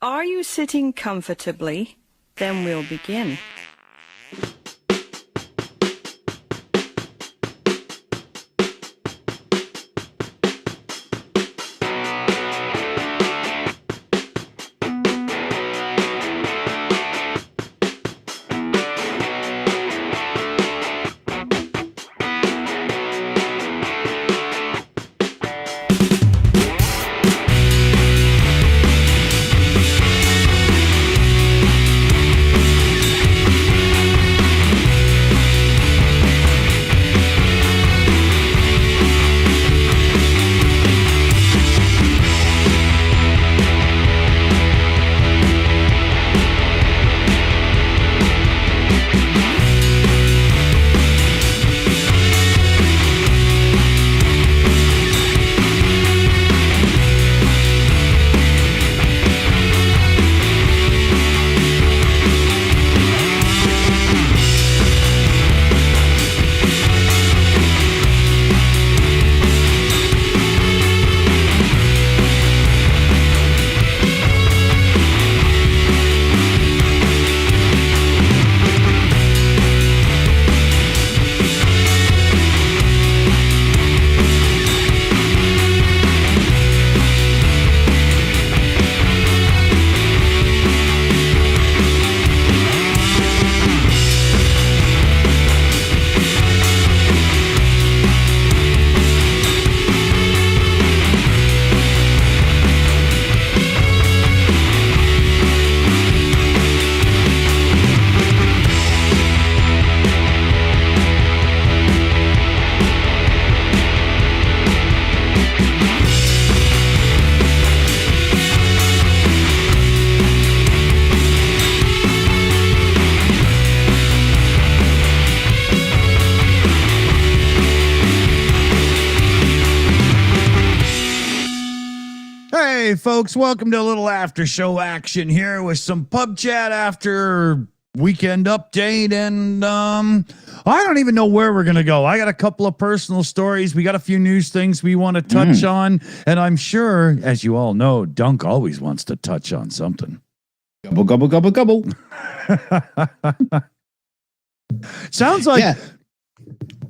Are you sitting comfortably? Then we'll begin. Hey, folks, welcome to a little after show action here with some pub chat after weekend update. And I don't even know where we're going to go. I got a couple of personal stories. We got a few news things we want to touch on. And I'm sure, as you all know, Dunc always wants to touch on something. Gobble, gobble, gobble, gobble. Sounds like...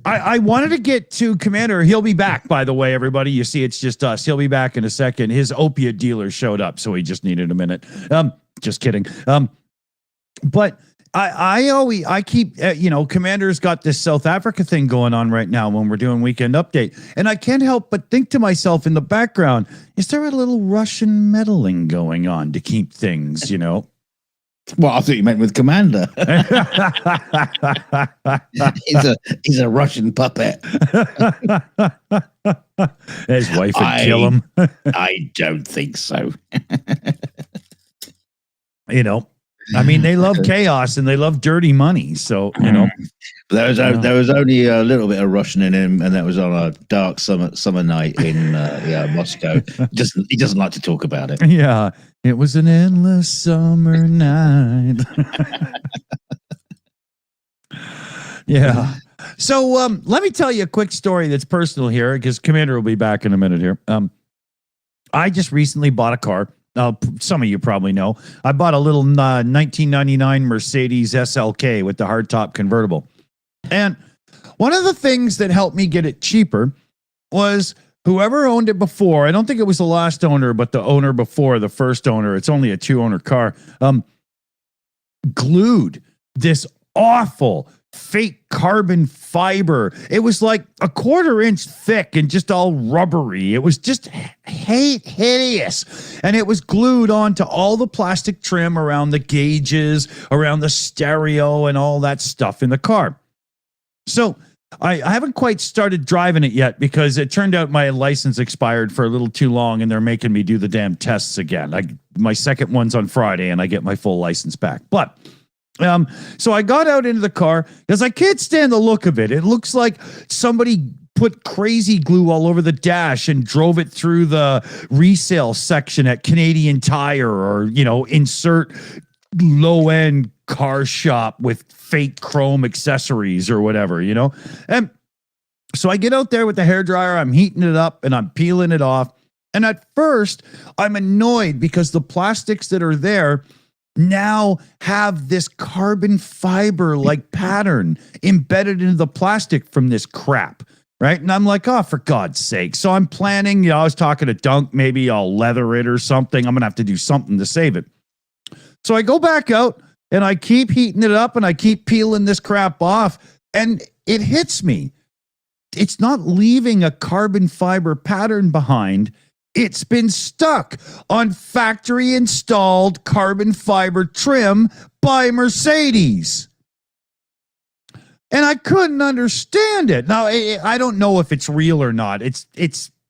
I wanted to get to Commander. He'll be back, by the way, everybody. You see, it's just us. He'll be back in a second. His opiate dealer showed up, so he just needed a minute. Just kidding. But I keep, Commander's got this South Africa thing going on right now when we're doing Weekend Update. And I can't help but think to myself in the background, is there a little Russian meddling going on to keep things, Well, I thought you meant with Commander. he's a Russian puppet. His wife would kill him. I don't think so. I mean, they love chaos and they llove dirty money. So, there was only a little bit of Russian in him, and that was on a dark summer night in Moscow. He doesn't like to talk about it. Yeah, it was an endless summer night. Yeah. So let me tell you a quick story that's personal here, because Commander will be back in a minute here. I just recently bought a car. Some of you probably know. I bought a little 1999 Mercedes SLK with the hardtop convertible. And one of the things that helped me get it cheaper was whoever owned it before. I don't think it was the last owner, but the owner before the first owner. It's only a 2-owner car. Glued this awful fake carbon fiber. It was like a 1/4 inch thick and just all rubbery. It was just hideous. And it was glued onto all the plastic trim around the gauges, around the stereo, and all that stuff in the car. So I haven't quite started driving it yet, because it turned out my license expired for a little too long, and they're making me do the damn tests again. My second one's on Friday, and I get my full license back. But so I got out into the car because I can't stand the look of it. It looks like somebody put crazy glue all over the dash and drove it through the resale section at Canadian Tire, or, insert low-end car shop with fake chrome accessories or whatever, And so I get out there with the hairdryer. I'm heating it up and I'm peeling it off. And at first, I'm annoyed because the plastics that are there now have this carbon fiber like pattern embedded into the plastic from this crap. Right. And I'm like, oh, for God's sake. So I'm planning, I was talking to Dunc, maybe I'll leather it or something. I'm going to have to do something to save it. So I go back out and I keep heating it up and I keep peeling this crap off. And it hits me. It's not leaving a carbon fiber pattern behind. It's been stuck on factory installed carbon fiber trim by Mercedes. And I couldn't understand it. Now, I don't know if it's real or not. It's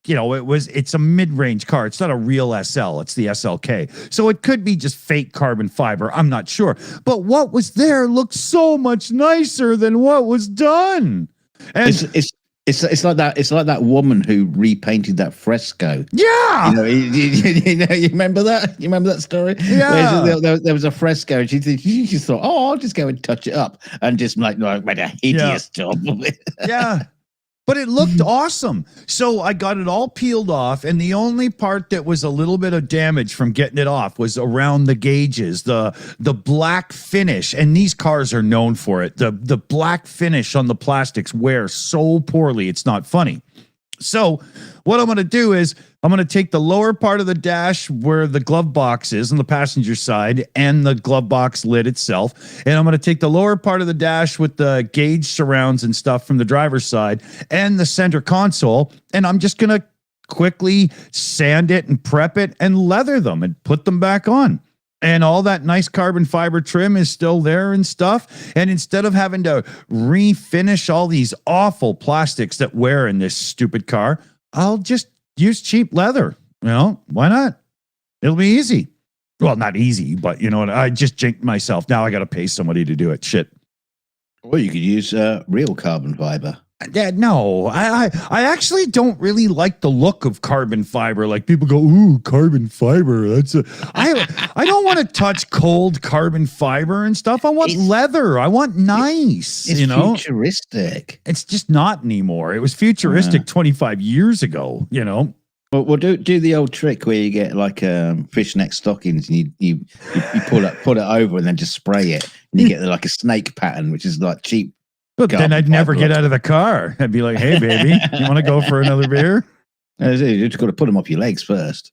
a mid-range car. It's not a real SL. It's the SLK. So it could be just fake carbon fiber. I'm not sure. But what was there looked so much nicer than what was done. And it's like that. It's like that woman who repainted that fresco. Yeah, you remember that? You remember that story? Yeah, there was a fresco, and she just thought, "Oh, I'll just go and touch it up," and just made a hideous job of it. Yeah. But it looked awesome. So I got it all peeled off, and the only part that was a little bit of damage from getting it off was around the gauges, the black finish. And these cars are known for it. The black finish on the plastics wear so poorly, it's not funny. So what I'm going to do is I'm going to take the lower part of the dash where the glove box is on the passenger side and the glove box lid itself. And I'm going to take the lower part of the dash with the gauge surrounds and stuff from the driver's side and the center console. And I'm just going to quickly sand it and prep it and leather them and put them back on. And all that nice carbon fiber trim is still there and stuff. And instead of having to refinish all these awful plastics that wear in this stupid car, I'll just use cheap leather. Why not? It'll be easy. Well, not easy, but you know what? I just jinked myself. Now I got to pay somebody to do it. Shit. Well, you could use real carbon fiber. Yeah, no, I actually don't really like the look of carbon fiber. Like people go, ooh, carbon fiber. I don't want to touch cold carbon fiber and stuff. I want leather. I want nice. It's futuristic. It's just not anymore. It was futuristic 25 years ago. Well, do the old trick where you get like fishnet stockings and you pull it over and then just spray it and you get like a snake pattern, which is like cheap. But then I'd never get out of the car. I'd be like, hey, baby, you want to go for another beer? You just got to put them off your legs first.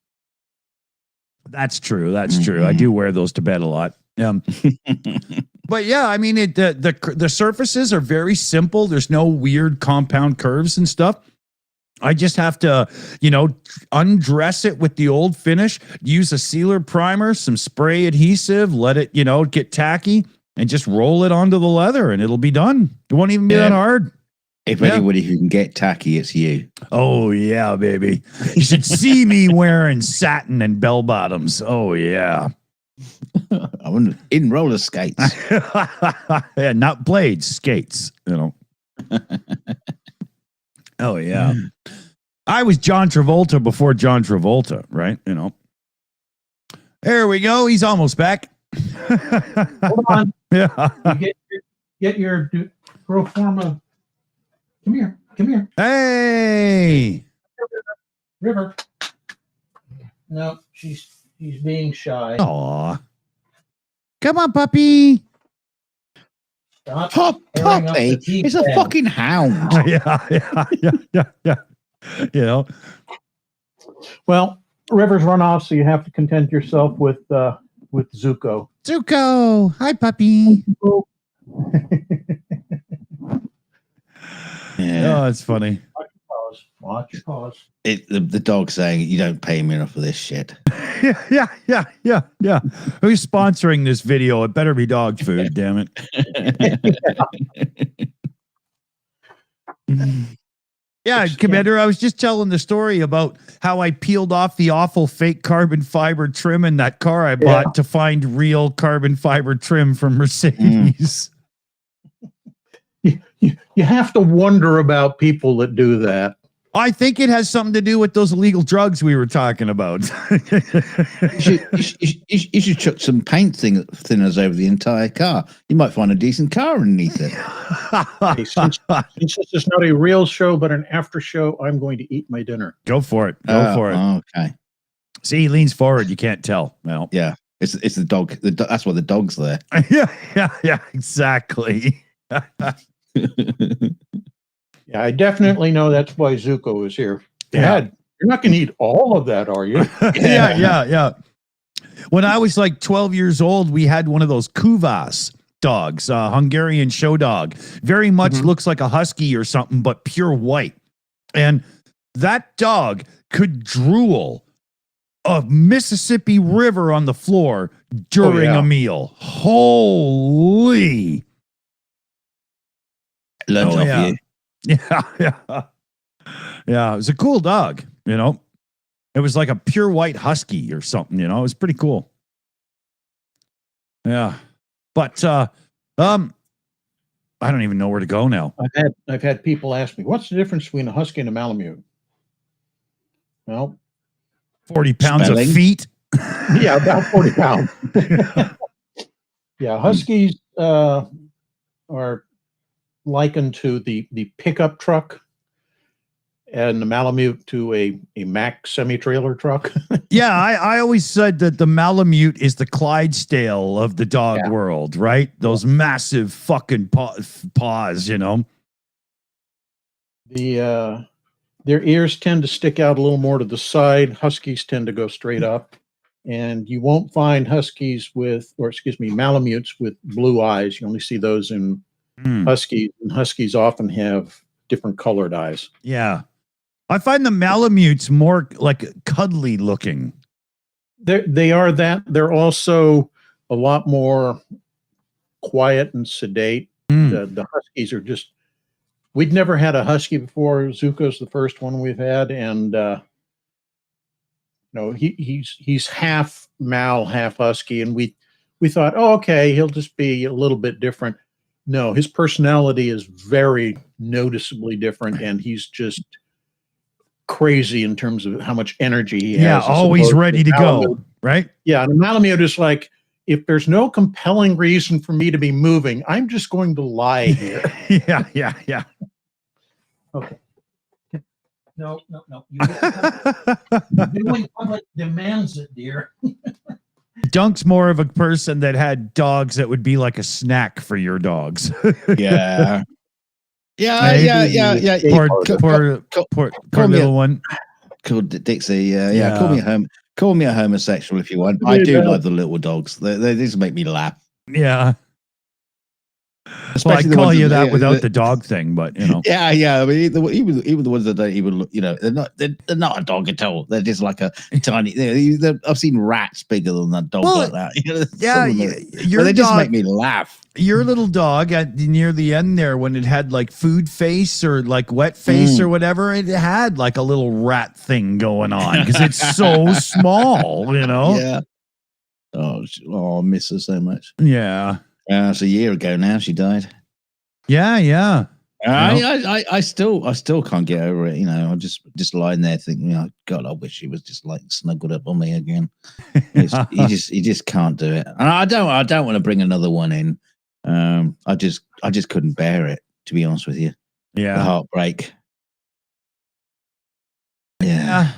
That's true. That's true. I do wear those to bed a lot. But yeah, I mean, the surfaces are very simple. There's no weird compound curves and stuff. I just have to, undress it with the old finish, use a sealer primer, some spray adhesive, let it, get tacky. And just roll it onto the leather and it'll be done. It won't even be that hard. If anybody who can get tacky, it's you. Oh, yeah, baby. You should see me wearing satin and bell bottoms. Oh, yeah. I'm in roller skates. Yeah, not blades, skates, Oh, yeah. I was John Travolta before John Travolta, right? There we go. He's almost back. Hold on. Yeah. You get your pro forma. Come here. Hey. River. No, she's being shy. Aw. Come on, puppy. Stop Puppy. It's a fucking hound. Yeah. Well, River's run off, so you have to content yourself with Zuko. Zuko, hi, puppy. Yeah. Oh, it's funny. Watch your pause. The dog saying, you don't pay me enough for this shit. Yeah. Who's sponsoring this video? It better be dog food, damn it. Yeah, Commander, I was just telling the story about how I peeled off the awful fake carbon fiber trim in that car I bought to find real carbon fiber trim from Mercedes. You have to wonder about people that do that. I think it has something to do with those illegal drugs we were talking about. You should chuck some paint thinners over the entire car. You might find a decent car underneath it. Hey, since this is not a real show but an after show, I'm going to eat my dinner. Go for it. Go for it. Okay. See, he leans forward. You can't tell. Well, Yeah. It's the dog. That's why the dog's there. yeah, exactly. Yeah, I definitely know that's why Zuko is here. Yeah. Dad, you're not going to eat all of that, are you? Yeah. When I was like 12 years old, we had one of those Kuvas dogs, Hungarian show dog. Very much looks like a husky or something, but pure white. And that dog could drool a Mississippi River on the floor during a meal. Holy. Lunch off you. Yeah. It was a cool dog, you know. It was like a pure white husky or something, you know. It was pretty cool. Yeah. But I don't even know where to go now. I've had people ask me, what's the difference between a husky and a Malamute? Well, 40 pounds Spelling. of feet. yeah, about 40 pounds. Yeah, huskies are likened to the pickup truck, and the Malamute to a Mack semi-trailer truck. Yeah, I always said that the Malamute is the Clydesdale of the dog world, right? Those massive fucking paws, you know. Their ears tend to stick out a little more to the side. Huskies tend to go straight up. And you won't find Malamutes with blue eyes. You only see those in huskies. And huskies often have different colored eyes. Yeah. I find the Malamutes more like cuddly looking. They are that. They're also a lot more quiet and sedate. The huskies are just, we'd never had a husky before. Zuko's the first one we've had. And, he's half Mal, half husky. And we thought, oh, okay, he'll just be a little bit different. No, his personality is very noticeably different. And he's just crazy in terms of how much energy he has. Yeah, always ready to go, right? Yeah, and a Malamute is like, if there's no compelling reason for me to be moving, I'm just going to lie here. Yeah. Okay. No. Doing public demands it, dear. Dunk's more of a person that had dogs that would be like a snack for your dogs. Yeah. Poor little one. Called Dixie. Yeah. Call me a homosexual if you want. I do love the little dogs. They just make me laugh. Yeah. Well, I call you that without the dog thing, but you know. Yeah. I mean, even the ones that don't even look, they're not a dog at all. They're just like a tiny. I've seen rats bigger than that dog like that. They just make me laugh. Your little dog near the end there, when it had like food face or like wet face or whatever, it had like a little rat thing going on because it's so small, you know. Yeah. Oh, I miss her so much. Yeah. It's a year ago now. She died. Yeah. I still can't get over it. I'm just lying there thinking, God, I wish she was just like snuggled up on me again. You just can't do it. And I don't want to bring another one in. I just couldn't bear it, to be honest with you. Yeah. The heartbreak. Yeah.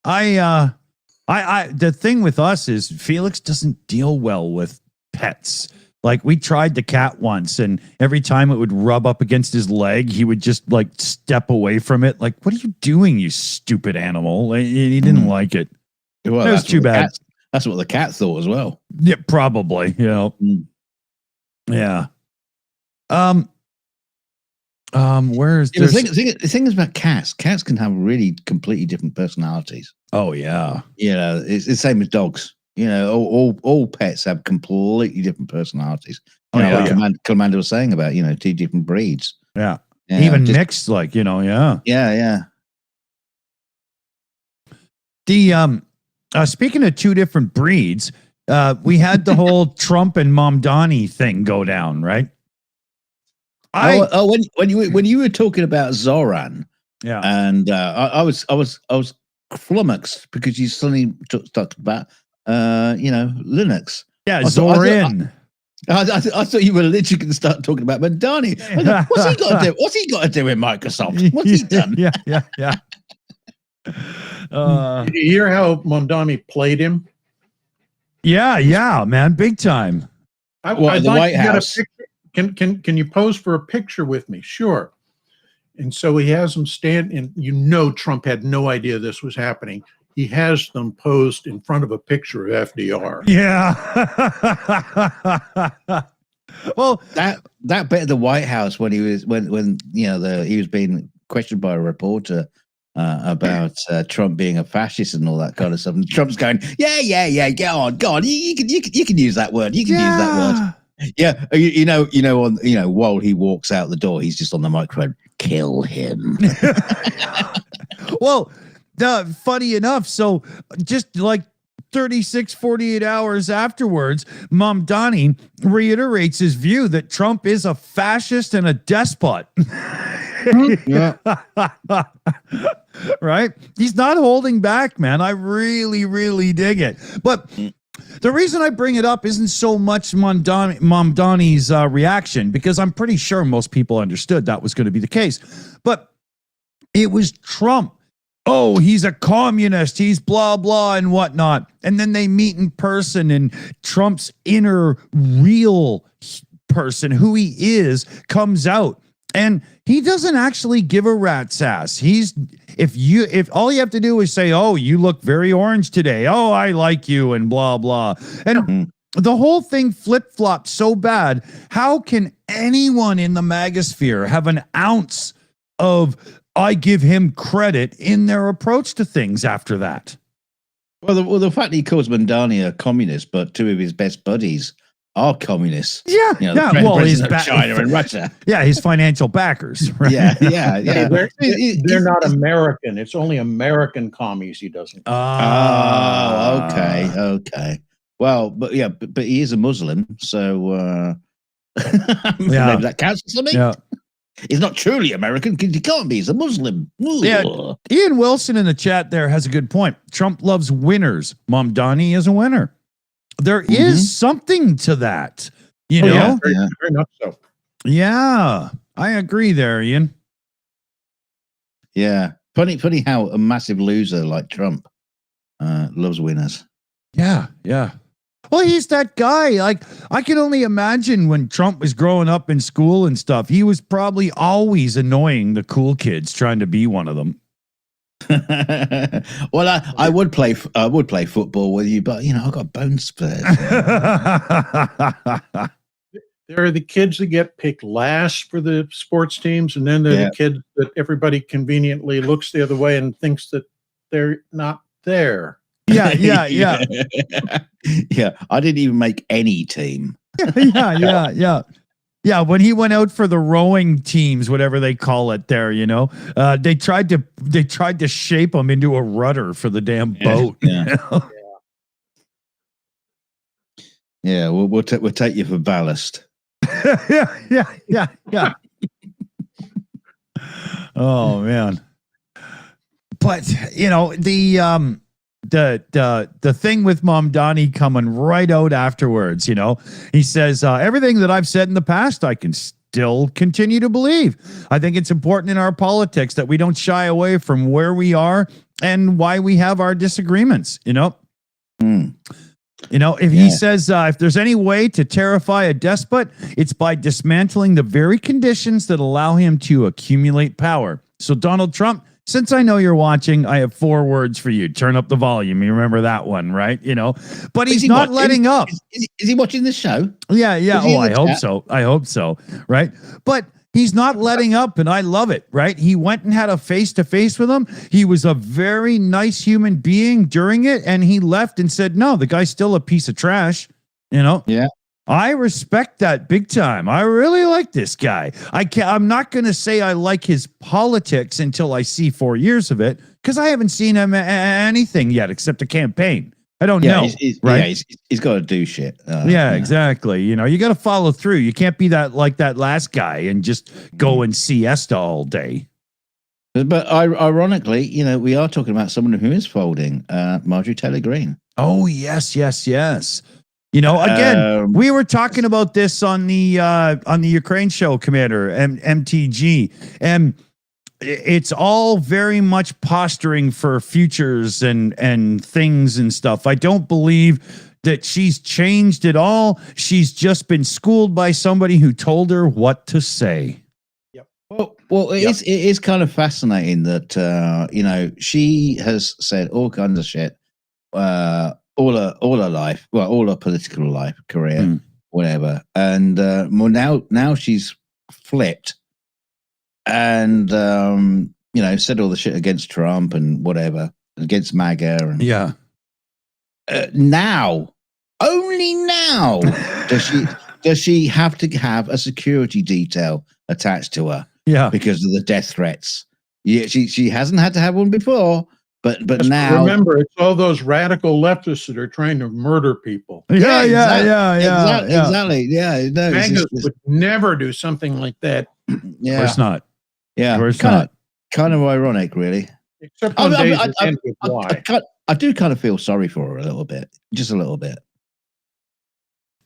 The thing with us is Felix doesn't deal well with pets. Like we tried the cat once, and every time it would rub up against his leg, he would just like step away from it. Like, what are you doing, you stupid animal? And he didn't like it. Well, it was too bad. That's what the cat thought as well. Yeah, probably. Yeah. Where's the thing is about cats? Cats can have really completely different personalities. Oh yeah. It's the same as dogs. All pets have completely different personalities. Like Commander was saying about, 2 different breeds. Yeah. Even mixed, like, yeah. Yeah. The speaking of 2 different breeds, we had the whole Trump and Mamdani thing go down, right? When you were talking about Zoran, Yeah. And I was flummoxed because you suddenly talked about Linux. Yeah, I Zorin. I thought you were literally going to start talking about Mandani. What's he got to do? What's he got to do with Microsoft? What's he done? Yeah. Did you hear how Mondani played him? Yeah, man, big time. I'd the like White to get a House? picture. Can you pose for a picture with me? Sure. And so he has them stand, and Trump had no idea this was happening. He has them posed in front of a picture of FDR. Yeah. Well, that bit of the White House when he was he was being questioned by a reporter about Trump being a fascist and all that kind of stuff. And Trump's going, yeah, go on. You can use that word. You can use that word. Yeah, while he walks out the door, he's just on the microphone. Kill him. Well, funny enough, so just like 48 hours afterwards, Mamdani reiterates his view that Trump is a fascist and a despot. Yeah. Right? He's not holding back, man. I really, really dig it. But the reason I bring it up isn't so much Mamdani's reaction, because I'm pretty sure most people understood that was going to be the case. But it was Trump. Oh, he's a communist. He's blah, blah, and whatnot. And then they meet in person, and Trump's inner real person, who he is, comes out. And he doesn't actually give a rat's ass. If all you have to do is say, oh, you look very orange today. Oh, I like you, and blah, blah. And the whole thing flip-flopped so bad. How can anyone in the magosphere have an ounce of I give him credit in their approach to things after that? Well, the fact that he calls Mandani a communist, but two of his best buddies are communists. Yeah, Well, his China and Russia. Yeah, his financial backers. Right? Yeah. They're not American. It's only American commies he doesn't. Oh, okay. Well, but he is a Muslim, so maybe that counts for something. Yeah. He's not truly American because he can't be. He's a Muslim. Yeah, Ian Wilson in the chat there has a good point. Trump loves winners. Mamdani is a winner. There is something to that, you know? Yeah, very much so. Yeah, I agree there, Ian. Yeah. Funny how a massive loser like Trump loves winners. Yeah. Well, he's that guy. Like, I can only imagine when Trump was growing up in school and stuff, he was probably always annoying the cool kids trying to be one of them. Well, I would play football with you, but I've got bones for it. There are the kids that get picked last for the sports teams, and then there are the kids that everybody conveniently looks the other way and thinks that they're not there. Yeah. Yeah, I didn't even make any team. Yeah, when he went out for the rowing teams, whatever they call it there, they tried to shape him into a rudder for the damn boat. Yeah, we'll take you for ballast. Yeah. Oh man. But the thing with Mamdani coming right out afterwards, he says, everything that I've said in the past, I can still continue to believe. I think it's important in our politics that we don't shy away from where we are and why we have our disagreements, If he says, if there's any way to terrify a despot, it's by dismantling the very conditions that allow him to accumulate power. So Donald Trump, since I know you're watching, I have 4 words for you. Turn up the volume. You remember that one, right? But he's not letting up. Is he watching this show? Yeah. Oh, I hope so. Right. But he's not letting up, and I love it, right? He went and had a face-to-face with him. He was a very nice human being during it, and he left and said, no, the guy's still a piece of trash, Yeah. I respect that big time. I really like this guy. I'm not going to say I like his politics until I see 4 years of it, because I haven't seen him anything yet except a campaign. I don't know. Right? Yeah, he's got to do shit. Exactly. You got to follow through. You can't be like that last guy and just go and siesta all day. But ironically, we are talking about someone who is folding, Marjorie Taylor Greene. Oh, yes. Again, we were talking about this on the Ukraine show, Commander, MTG, and it's all very much posturing for futures and things and stuff. I don't believe that she's changed at all. She's just been schooled by somebody who told her what to say. Well, it is kind of fascinating that she has said all kinds of shit all her life, well, all her political life, career, whatever, and now she's flipped and said all the shit against Trump and whatever, against MAGA, and now, only now, does she have to have a security detail attached to her? Yeah, because of the death threats. Yeah, she hasn't had to have one before, but now remember, it's all those radical leftists that are trying to murder people. Exactly. Yeah, no, MAGA would never do something like that. Yeah, of course not. Yeah, kind of ironic, really. Except on days that end with why. I do kind of feel sorry for her a little bit, just a little bit.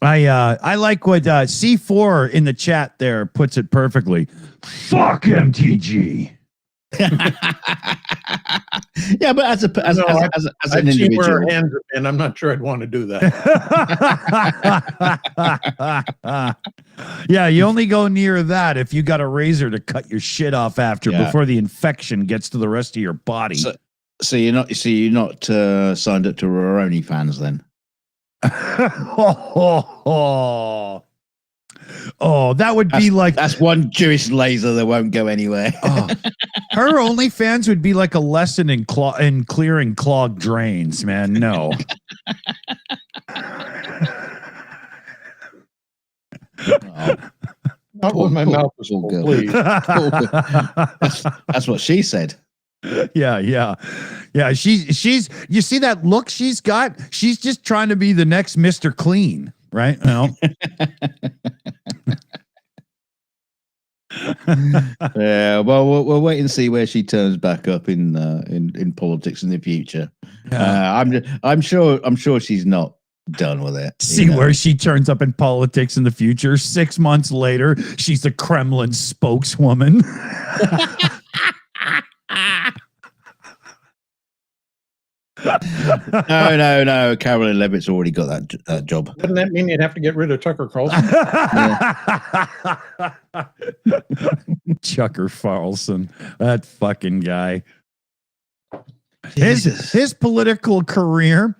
I like what C4 in the chat there puts it perfectly. Fuck MTG. Yeah, but as an individual, where her hands are, and I'm not sure I'd want to do that. Yeah, you only go near that if you got a razor to cut your shit off after before the infection gets to the rest of your body. So you're not signed up to Roroni fans then? Oh, that would be like that's one Jewish laser that won't go anywhere. Her OnlyFans would be like a lesson in clearing clogged drains, man. No. Not when my mouth is full, please. That's what she said. Yeah. She's you see that look she's got? She's just trying to be the next Mr. Clean, right? Yeah, well, we'll wait and see where she turns back up in politics in the future. I'm sure she's not done with it. See where she turns up in politics in the future. 6 months later, she's the Kremlin spokeswoman. No. Carolyn Levitt's already got that job. Wouldn't that mean you'd have to get rid of Tucker Carlson? Tucker Carlson, that fucking guy. His political career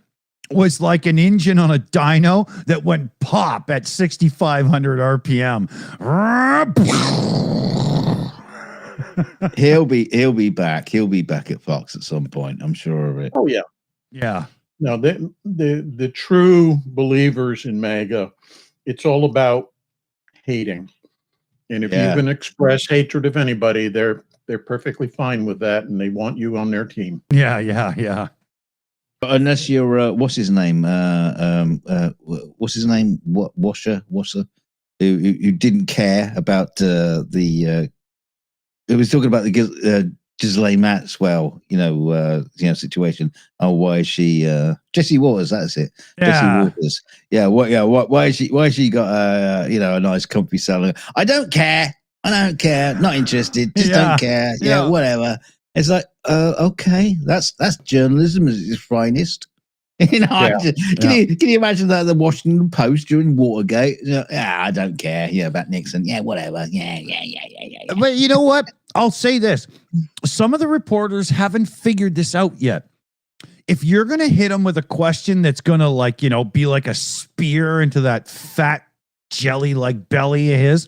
was like an engine on a dyno that went pop at 6,500 RPM. He'll be back. He'll be back at Fox at some point. I'm sure of it. Oh yeah. Yeah. No, the true believers in MAGA, it's all about hating. And if you can express hatred of anybody, they're perfectly fine with that, and they want you on their team. Yeah. But unless you're what's his name? Washer, who didn't care about the it was talking about the Ghislaine Maxwell, situation. Oh, why is she Jesse Waters? That's it. Yeah. Jesse Waters. Yeah. Why is she got a nice comfy salad? I don't care. Not interested. Just don't care. Yeah. Whatever. It's like, okay, that's journalism at its finest. Can you imagine that the Washington Post during Watergate? I don't care. Yeah, about Nixon. Yeah, whatever. Yeah. But you know what? I'll say this. Some of the reporters haven't figured this out yet. If you're going to hit them with a question that's going to be like a spear into that fat jelly-like belly of his,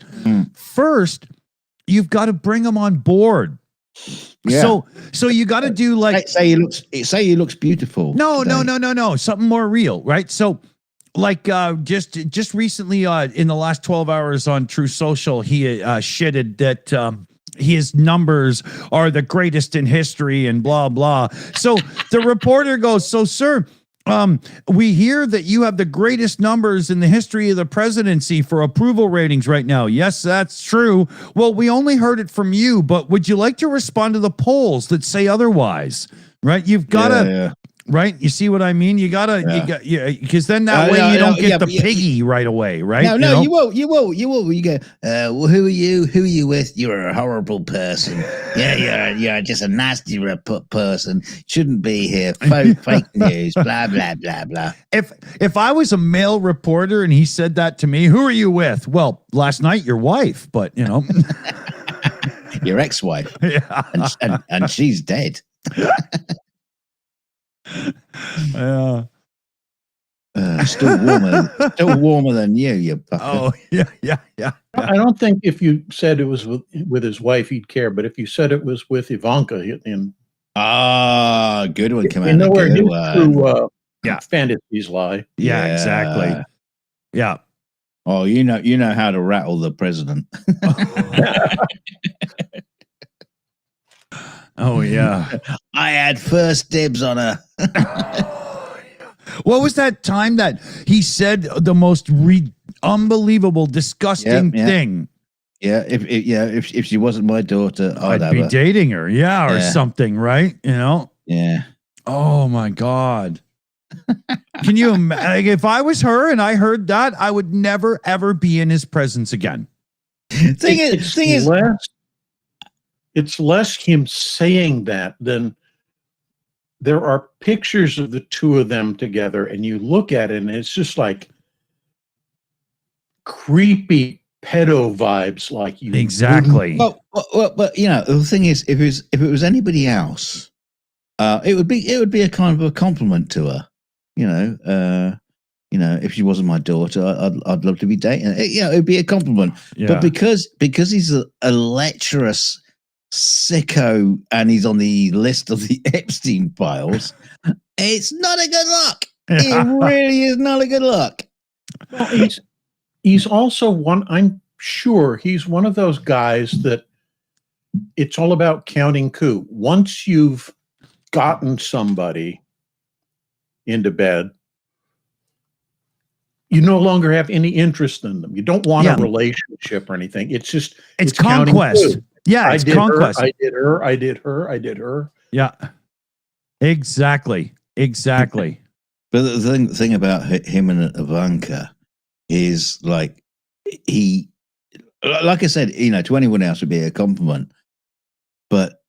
first, you've got to bring them on board. Yeah. So you got to do like say he looks beautiful. No. Something more real, right? So like just recently in the last 12 hours on True Social, he shitted that his numbers are the greatest in history and blah blah. So the reporter goes, "So sir, We hear that you have the greatest numbers in the history of the presidency for approval ratings right now. Yes, that's true. Well, we only heard it from you, but would you like to respond to the polls that say otherwise? Right? You've got to, right? You see what I mean? You got to, because then that way you don't get the piggy right away, right? No, you won't. You go, well, who are you? Who are you with? You're a horrible person. You're just a nasty person. Shouldn't be here. Fake news. Blah blah blah blah. If I was a male reporter and he said that to me, who are you with? Well, last night your wife, but your ex-wife, and she's dead. Yeah. Still warmer than you puppet. Oh yeah. I don't think if you said it was with his wife, he'd care. But if you said it was with Ivanka, and good one, come you know where his fantasies lie. Yeah, exactly. Yeah. Oh, you know how to rattle the president. Oh yeah. I had first dibs on her. What was that time that he said the most unbelievable, disgusting thing? Yeah, if she wasn't my daughter, I'd be dating her. Yeah, or something, right? Yeah. Oh my God. Can you imagine? If I was her and I heard that, I would never ever be in his presence again. Thing is, it's less him saying that than there are pictures of the two of them together, and you look at it, and it's just like creepy pedo vibes. Like you exactly. But the thing is, if it was anybody else, it would be a kind of a compliment to her. If she wasn't my daughter, I'd love to be dating her. It'd be a compliment. Yeah. But because he's a lecherous sicko and he's on the list of the Epstein files, it's not a good look. It really is not a good look. Well, he's also one, I'm sure he's one of those guys that it's all about counting coup. Once you've gotten somebody into bed, you no longer have any interest in them. You don't want a relationship or anything. It's just it's conquest. Yeah, it's conquest. I did her. Yeah, exactly. But the thing about him and Ivanka is like I said, to anyone else would be a compliment, but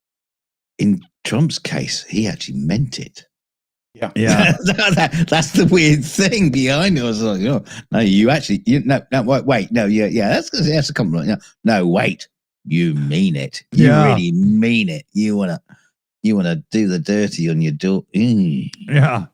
in Trump's case, he actually meant it. Yeah. That's the weird thing behind it. I was like, no, you actually, wait, no, that's a compliment. No, wait. You mean it. You really mean it. You wanna do the dirty on your door. Yeah.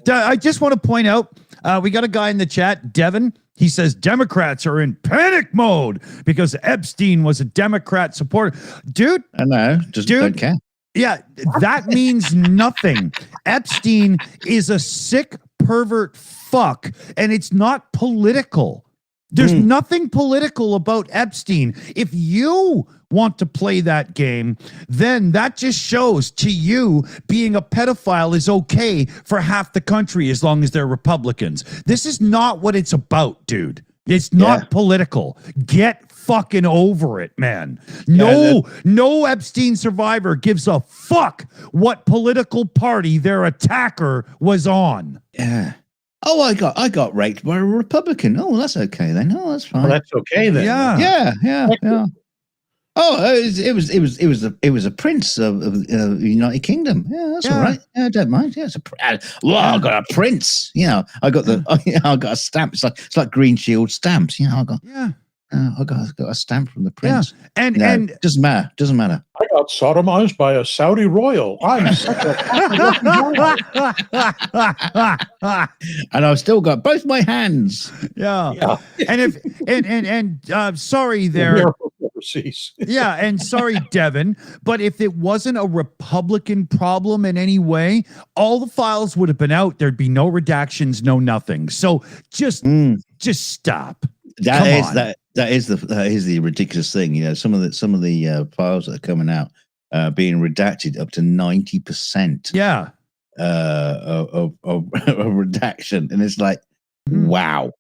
I just want to point out, we got a guy in the chat, Devin. He says Democrats are in panic mode because Epstein was a Democrat supporter. Dude. I know. Just don't care. Yeah, that means nothing. Epstein is a sick pervert fuck, and it's not political. There's nothing political about Epstein. If you want to play that game, then that just shows to you being a pedophile is okay for half the country as long as they're Republicans. This is not what it's about, dude. It's not political. Get fucking over it, man. No Epstein survivor gives a fuck what political party their attacker was on. Yeah. Oh, I got raped by a Republican. Oh, that's okay then. Oh, that's fine. Well, that's okay then. Yeah. Oh, it was a prince of the United Kingdom. Yeah, that's all right. Yeah, I don't mind. Yeah, I got a prince. I got I got a stamp. It's like Green Shield stamps. I got a stamp from the prince. Yeah. And doesn't matter. I got sodomized by a Saudi royal. I'm such a and I've still got both my hands. Yeah. And sorry there. Yeah, and sorry, Devin, but if it wasn't a Republican problem in any way, all the files would have been out. There'd be no redactions, no nothing. So just stop. That is the ridiculous thing. Some of the files that are coming out being redacted up to 90%. Yeah. of redaction, and it's like, Mhm. wow.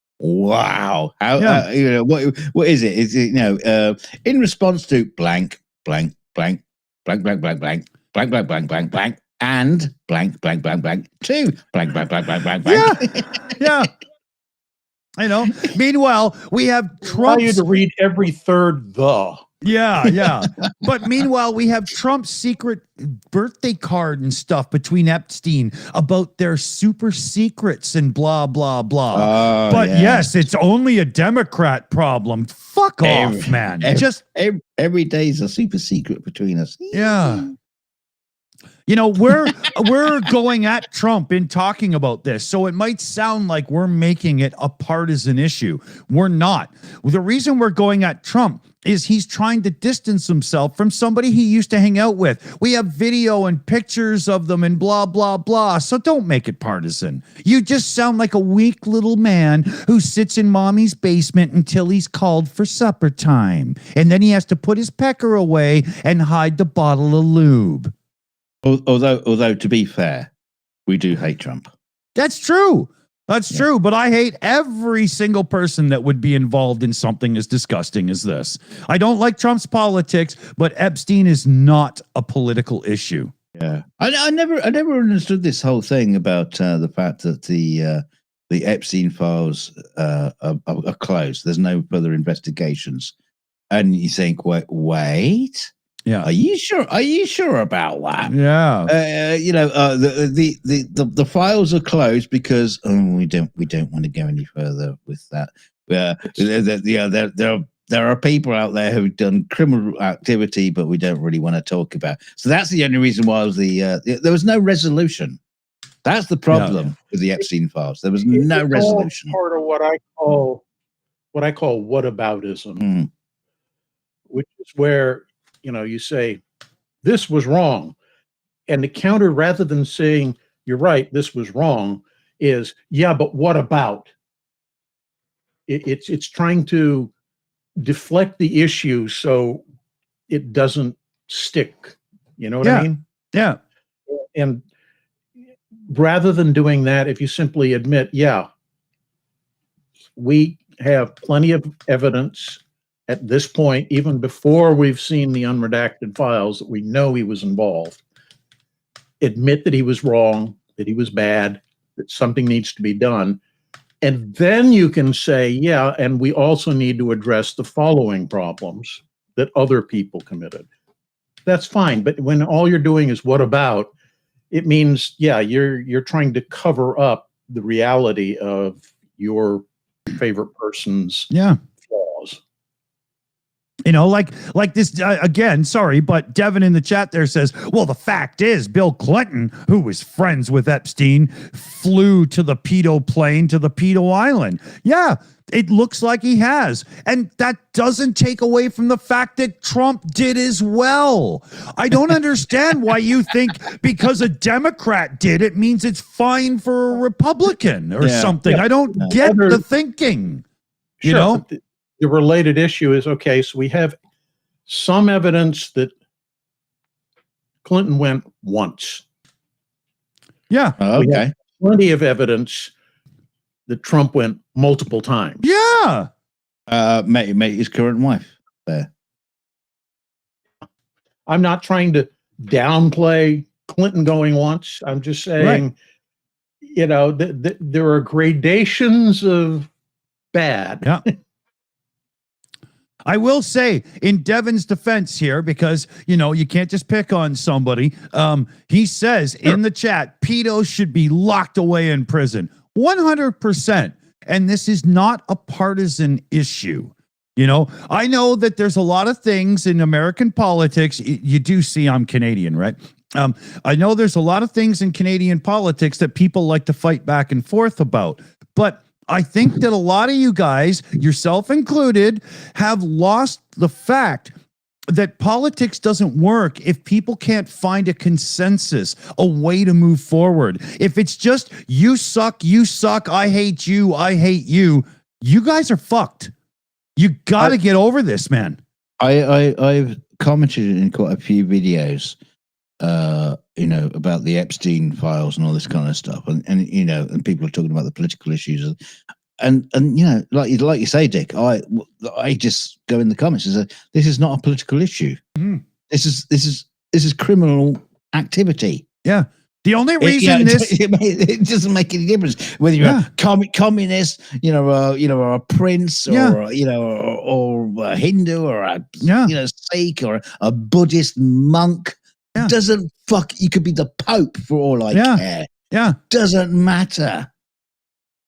How Yeah. what is it? Is it in response to blank blank blank blank blank blank blank blank blank blank blank blank and blank blank blank blank to blank blank blank blank blank blank. Yeah. Meanwhile, we have Allow you Trump's. to read every third the. Yeah. But meanwhile, we have Trump's secret birthday card and stuff between Epstein about their super secrets and blah, blah, blah. But yes, it's only a Democrat problem. Fuck off, man. Just every day is a super secret between us. yeah. We're going at Trump in talking about this, so it might sound like we're making it a partisan issue. We're not. The reason we're going at Trump is he's trying to distance himself from somebody he used to hang out with. We have video and pictures of them and blah, blah, blah. So don't make it partisan. You just sound like a weak little man who sits in mommy's basement until he's called for supper time. And then he has to put his pecker away and hide the bottle of lube. Although to be fair, we do hate Trump. That's true. That's true. But I hate every single person that would be involved in something as disgusting as this. I don't like Trump's politics, but Epstein is not a political issue. Yeah, I never understood this whole thing about the fact that the Epstein files are closed. There's no further investigations, and you think, wait. Yeah. Are you sure? Are you sure about that? Yeah. The files are closed because we don't want to go any further with that. There are people out there who've done criminal activity, but we don't really want to talk about. So that's the only reason why there was no resolution. That's the problem with the Epstein files. There was no resolution. Part of what I call whataboutism, which is where you say this was wrong, and the counter, rather than saying you're right, this was wrong, is but what about? It's trying to deflect the issue so it doesn't stick. You know what I mean? Yeah. And rather than doing that, if you simply admit, we have plenty of evidence at this point, even before we've seen the unredacted files, that we know he was involved. Admit that he was wrong, that he was bad, that something needs to be done. And then you can say, and we also need to address the following problems that other people committed. That's fine. But when all you're doing is what about, it means, you're trying to cover up the reality of your favorite person's flaws. Like this again, sorry, but Devin in the chat there says, well, the fact is Bill Clinton, who was friends with Epstein, flew to the pedo plane to the pedo island. Yeah, it looks like he has. And that doesn't take away from the fact that Trump did as well. I don't understand why you think because a Democrat did it means it's fine for a Republican or something. I don't get the thinking. Sure, the related issue is, okay, so we have some evidence that Clinton went once. Yeah. We have plenty of evidence that Trump went multiple times. Yeah. Met his current wife there. I'm not trying to downplay Clinton going once. I'm just saying, there are gradations of bad. Yeah. I will say in Devin's defense here, because, you can't just pick on somebody. He says in the chat, pedos should be locked away in prison. 100%. And this is not a partisan issue. I know that there's a lot of things in American politics. You do see I'm Canadian, right? I know there's a lot of things in Canadian politics that people like to fight back and forth about. But I think that a lot of you guys, yourself included, have lost the fact that politics doesn't work if people can't find a consensus, a way to move forward. If it's just you suck, I hate you, you guys are fucked. You got to get over this, man. I've commented in quite a few videos about the Epstein files and all this kind of stuff, and and people are talking about the political issues, and like you say, Dick, I just go in the comments and say, this is not a political issue. Mm-hmm. This is criminal activity. Yeah. The only reason it doesn't make any difference whether you're a communist, or a prince, or or a Hindu, or a Sikh, or a Buddhist monk. Yeah. Doesn't you could be the Pope for all I care. Yeah. Doesn't matter.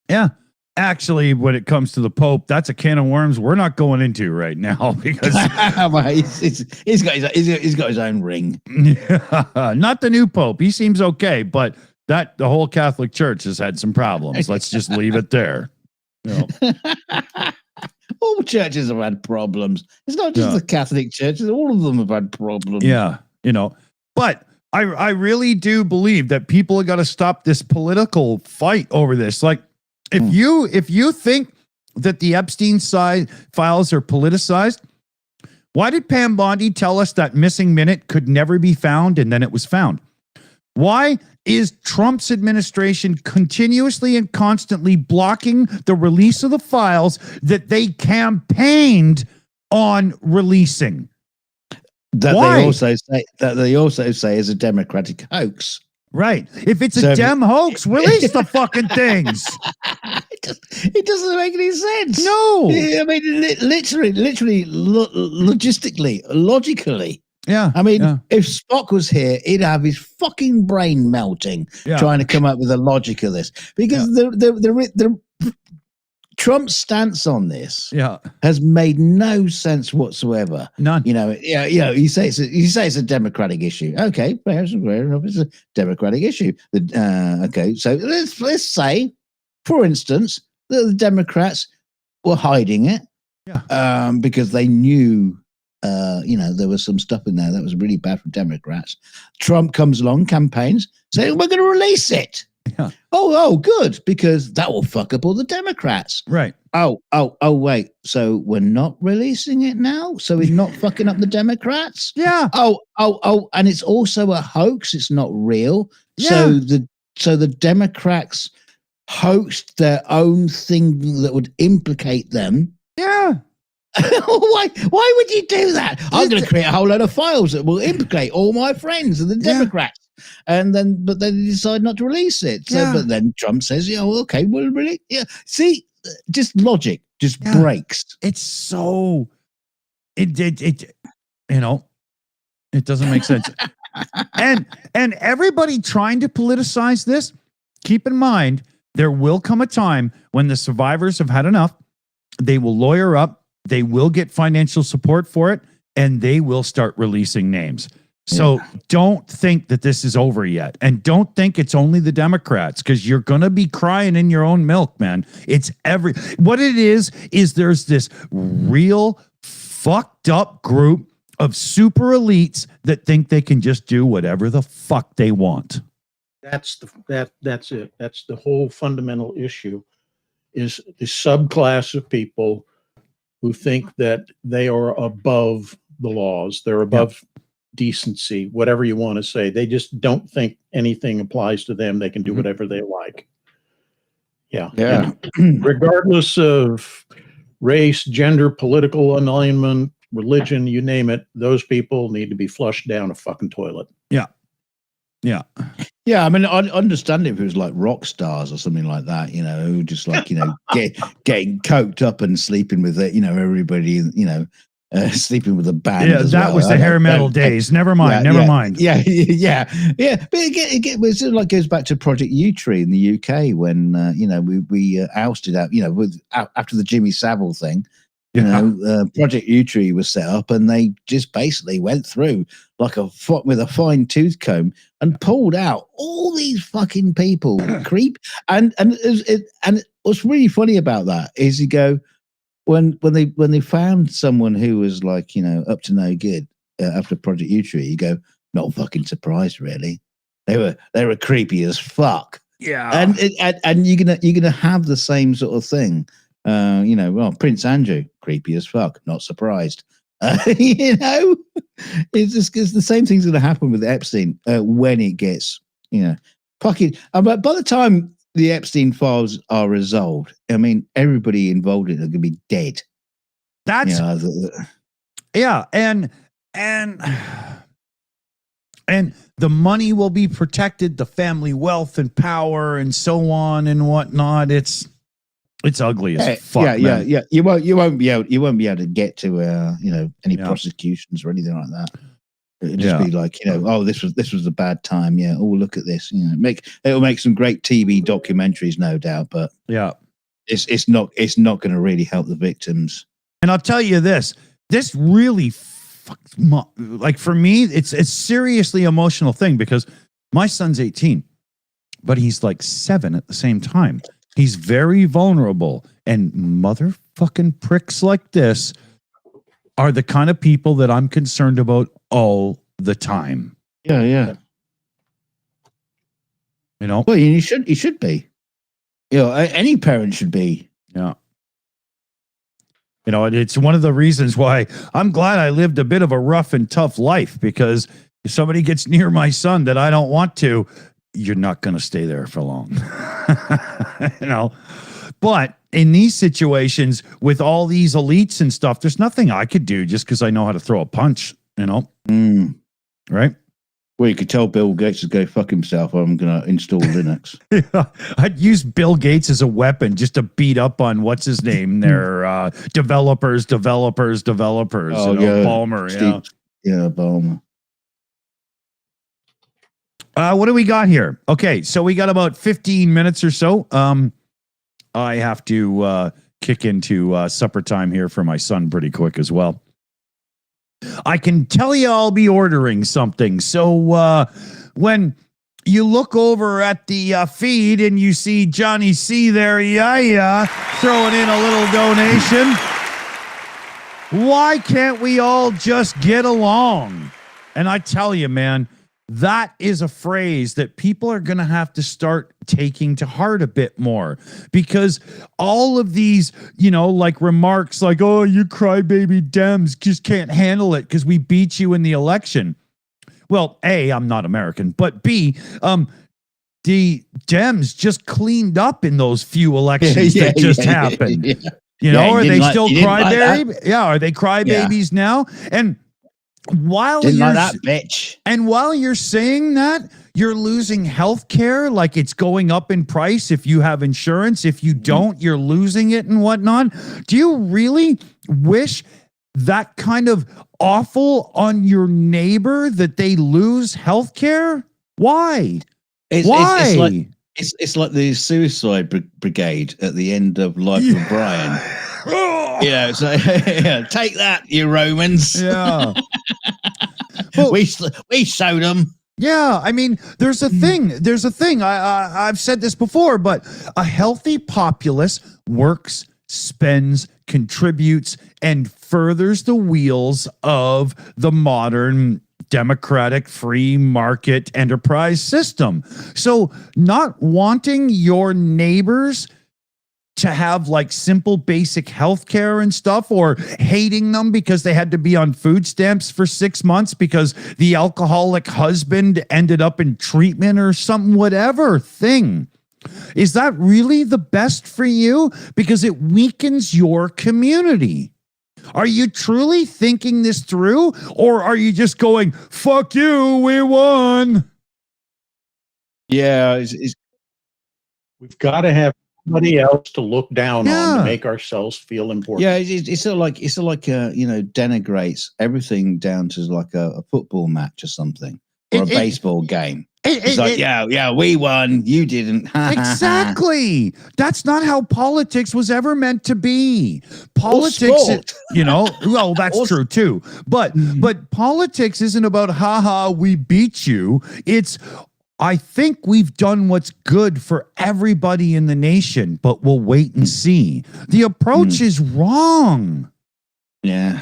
Yeah. Actually, when it comes to the Pope, that's a can of worms we're not going into right now because he's got his own ring. Not the new Pope. He seems okay, but the whole Catholic Church has had some problems. Let's just leave it there. All churches have had problems. It's not just the Catholic Church. All of them have had problems. Yeah, but I really do believe that people have got to stop this political fight over this. Like, if you think that the Epstein files are politicized, why did Pam Bondi tell us that missing minute could never be found and then it was found? Why is Trump's administration continuously and constantly blocking the release of the files that they campaigned on releasing? That they also say is a Democratic hoax. Right. If it's a Dem hoax, release the fucking things. It doesn't make any sense. No. I mean, literally, logistically, logically. Yeah. I mean, if Spock was here, he'd have his fucking brain melting trying to come up with the logic of this. Because the Trump's stance on this has made no sense whatsoever. None. You say it's a Democratic issue. Okay, fair enough. It's a Democratic issue. Okay, so let's say, for instance, that the Democrats were hiding it, because they knew, there was some stuff in there that was really bad for Democrats. Trump comes along, campaigns, saying we're going to release it. Yeah. Oh, good, because that will fuck up all the Democrats. Right. Oh, wait. So we're not releasing it now? So we're not fucking up the Democrats? Yeah. Oh, and it's also a hoax. It's not real. Yeah. So the Democrats hoaxed their own thing that would implicate them. Yeah. Why would you do that? I'm going to create a whole load of files that will implicate all my friends and the Democrats. But then they decide not to release it. So, but then Trump says, okay, we'll release. Yeah. See, just logic just breaks. It's so, it doesn't make sense. and everybody trying to politicize this, keep in mind, there will come a time when the survivors have had enough. They will lawyer up. They will get financial support for it, and they will start releasing names. So don't think that this is over yet. And don't think it's only the Democrats, because you're going to be crying in your own milk, man. It's what it is there's this real fucked up group of super elites that think they can just do whatever the fuck they want. That's it. That's the whole fundamental issue, is the subclass of people who think that they are above the laws. They're above decency, whatever you want to say. They just don't think anything applies to them. They can do whatever they like. Yeah. Regardless of race, gender, political alignment, religion, you name it, those people need to be flushed down a fucking toilet. Yeah, I mean, I'd understand if it was like rock stars or something like that, who just like, getting coked up and sleeping with it, everybody, sleeping with a band. Yeah, that was the hair metal days. Never mind. Yeah. But it was sort of like goes back to Project U-Tree in the UK when, we ousted out, after the Jimmy Savile thing. Project U-Tree was set up, and they just basically went through like with a fine tooth comb and pulled out all these fucking people. And what's really funny about that is you go when they found someone who was like up to no good after Project U-Tree, you go, not fucking surprised really. They were creepy as fuck. Yeah, and you're gonna have the same sort of thing. Prince Andrew, creepy as fuck, not surprised. You know, it's the same thing's going to happen with Epstein when it gets, fucking. But by the time the Epstein files are resolved, I mean, everybody involved in it are going to be dead. That's yeah, and the money will be protected, the family wealth and power and so on and whatnot. It's ugly as fuck. Yeah. You won't be able to get to any prosecutions or anything like that. It'll just be like, this was a bad time. Yeah. Oh, look at this. It'll make some great TV documentaries, no doubt. But it's not going to really help the victims. And I'll tell you this really like for me, it's a seriously emotional thing because my son's 18, but he's like 7 at the same time. He's very vulnerable, and motherfucking pricks like this are the kind of people that I'm concerned about all the time. Yeah. Well, you should be. Any parent should be. Yeah. It's one of the reasons why I'm glad I lived a bit of a rough and tough life, because if somebody gets near my son that I don't want to, you're not going to stay there for long. But in these situations with all these elites and stuff, there's nothing I could do just because I know how to throw a punch, right? Well, you could tell Bill Gates to go fuck himself. I'm going to install Linux. I'd use Bill Gates as a weapon just to beat up on what's his name? Their developers. Oh, Balmer. Balmer. What do we got here? Okay, so we got about 15 minutes or so. I have to kick into supper time here for my son pretty quick as well. I can tell you I'll be ordering something. So when you look over at the feed and you see Johnny C there, throwing in a little donation, why can't we all just get along? And I tell you, man, that is a phrase that people are going to have to start taking to heart a bit more, because all of these, like remarks like, oh, you crybaby Dems just can't handle it because we beat you in the election. Well, A, I'm not American, but B, the Dems just cleaned up in those few elections that just happened. Are they still crybaby? Are they crybabies now? And while that bitch. And while you're saying that, you're losing health care, like it's going up in price if you have insurance. If you don't, you're losing it and whatnot. Do you really wish that kind of awful on your neighbor, that they lose health care? Why? Why? It's like the suicide brigade at the end of Life of Brian. So take that, you Romans. Yeah. Well, we showed them. Yeah, I mean, there's a thing. I've said this before, but a healthy populace works, spends, contributes, and furthers the wheels of the modern democratic free market enterprise system. So not wanting your neighbors to have like simple basic health care and stuff, or hating them because they had to be on food stamps for 6 months because the alcoholic husband ended up in treatment or something, whatever thing. Is that really the best for you? Because it weakens your community. Are you truly thinking this through, or are you just going, fuck you, we won? Yeah, we've got to have somebody else to look down on to make ourselves feel important. Yeah, it's sort of like denigrates everything down to like a football match or something, or a baseball game. It's like, we won, you didn't. Exactly. That's not how politics was ever meant to be. Politics, well, that's true too. But politics isn't about, we beat you. It's, I think we've done what's good for everybody in the nation, but we'll wait and see. The approach is wrong. Yeah.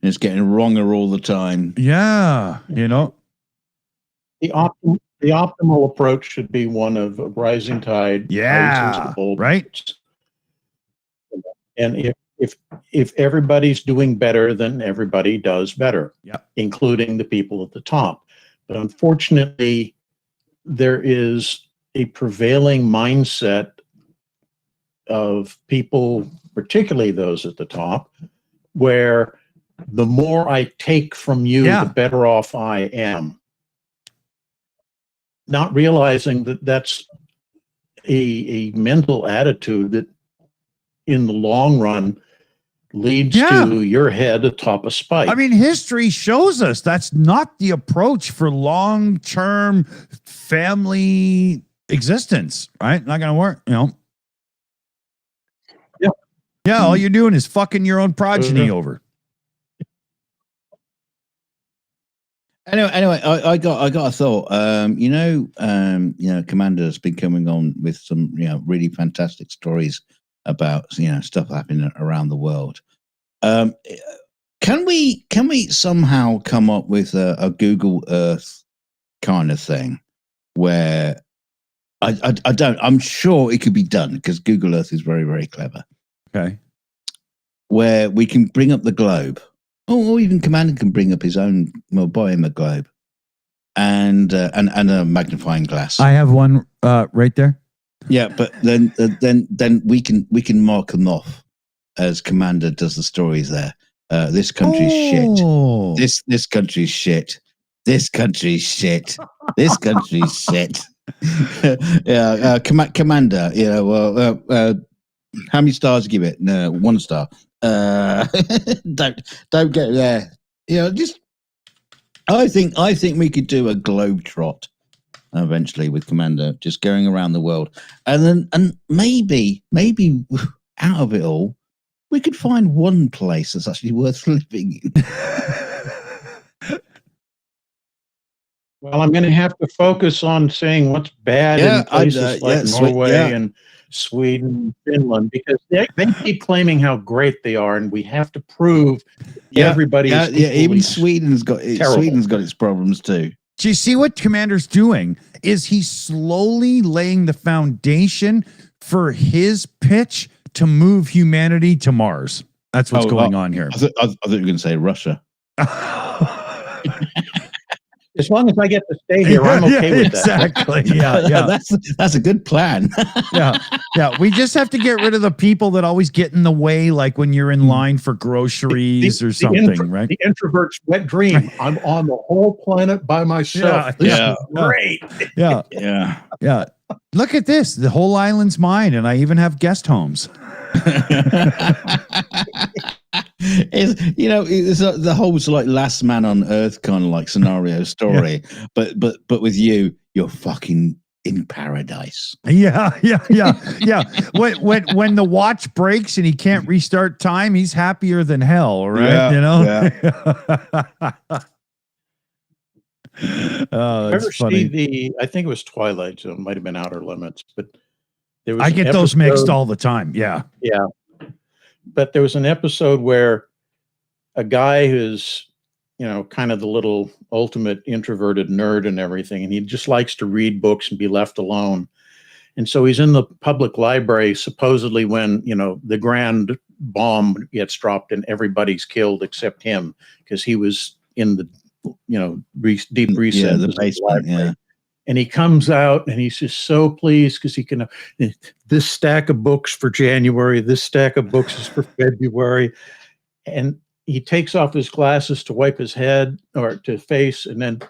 It's getting wronger all the time. Yeah, The optimal approach should be one of a rising tide. Yeah, right. And if everybody's doing better, then everybody does better, including the people at the top. But unfortunately, there is a prevailing mindset of people, particularly those at the top, where the more I take from you, the better off I am. Not realizing that that's a mental attitude that in the long run leads to your head atop a spike. I mean, history shows us that's not the approach for long-term family existence, right? Not going to work, you know. Yeah, all you're doing is fucking your own progeny over. Anyway, I got a thought. Commander's been coming on with some, really fantastic stories about, stuff happening around the world. Can we somehow come up with a Google Earth kind of thing where I'm sure it could be done because Google Earth is very, very clever. Okay. Where we can bring up the globe. Or even Commander can bring up his own, buy him a globe and a magnifying glass. I have one right there. Yeah, but then we can mark them off as Commander does the stories there. This country's shit. This country's shit. This country's shit. This country's shit. Yeah, Commander. How many stars give it? No, 1 star. Don't get there. Just I think we could do a globe trot eventually with Commander, just going around the world, and maybe out of it all, we could find one place that's actually worth living in. Well, I'm going to have to focus on saying what's bad in places like Norway and Sweden, Finland, because they keep claiming how great they are, and we have to prove everybody is even Sweden's got its problems too. Do you see what Commander's doing? Is he slowly laying the foundation for his pitch to move humanity to Mars? That's what's going on here. I thought you were going to say Russia. As long as I get to stay here, I'm okay with that. Exactly. Yeah. That's a good plan. Yeah. We just have to get rid of the people that always get in the way, like when you're in line for groceries or something, right? The introvert's wet dream. I'm on the whole planet by myself. This is great. Yeah. Look at this. The whole island's mine, and I even have guest homes. It's the whole like last man on earth kind of like scenario story, but with you're fucking in paradise. Yeah. When the watch breaks and he can't restart time, he's happier than hell, right? Oh, that's funny. I think it was Twilight Zone, might have been Outer Limits, but there was I get those mixed all the time. Yeah. But there was an episode where a guy who's, kind of the little ultimate introverted nerd and everything, and he just likes to read books and be left alone. And so he's in the public library, supposedly when, the grand bomb gets dropped and everybody's killed except him, because he was in the, deep recess. The basement, And he comes out and he's just so pleased because he can, this stack of books for January, this stack of books is for February. And he takes off his glasses to wipe his head or to face, and then